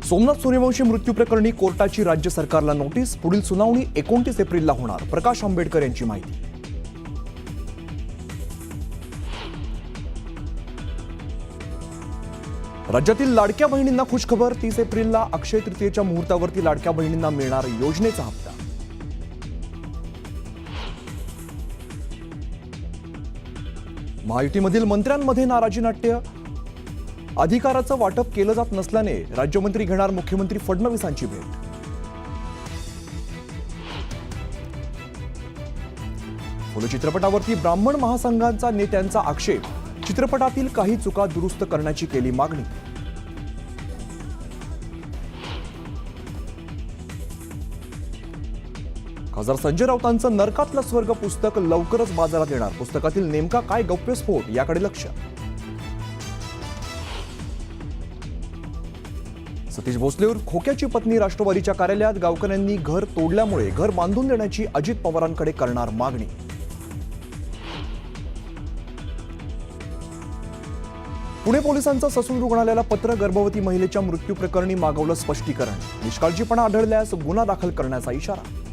सोमनाथ सूर्यवंशी मृत्यू प्रकरणी कोर्टाची राज्य सरकारला नोटीस। पुढील सुनावणी 29 एप्रिलला होणार। प्रकाश आंबेडकर यांची माहिती। राज्यातील लाडक्या बहिणींना खुशखबर। 30 एप्रिलला अक्षय तृतीयेच्या मुहूर्तावरती लाडक्या बहिणींना मिळणार योजनेचा हप्ता। महायुतीमधील मंत्र्यांमध्ये नाराजी नाट्य। अधिकाराचं वाटप केलं जात नसल्याने राज्यमंत्री घेणार मुख्यमंत्री फडणवीसांची भेट। फुले चित्रपटावरती ब्राह्मण महासंघांचा नेत्यांचा आक्षेप। चित्रपटातील काही चुका दुरुस्त करण्याची केली मागणी। खासदार संजय राऊतांचं नरकातलं स्वर्ग पुस्तक लवकरच बाजारात येणार। पुस्तकातील नेमका काय गौप्यस्फोट याकडे लक्ष। सतीश भोसले उर्फ खोक्याची पत्नी राष्ट्रवादीच्या कार्यालयात। गावकऱ्यांनी घर तोडल्यामुळे घर बांधून देण्याची अजित पवारांकडे करणार मागणी। पुणे पोलिसांचं ससून रुग्णालयाला पत्र। गर्भवती महिलेच्या मृत्यू प्रकरणी मागवलं स्पष्टीकरण। निष्काळजीपणा आढळल्यास गुन्हा दाखल करण्याचा इशारा।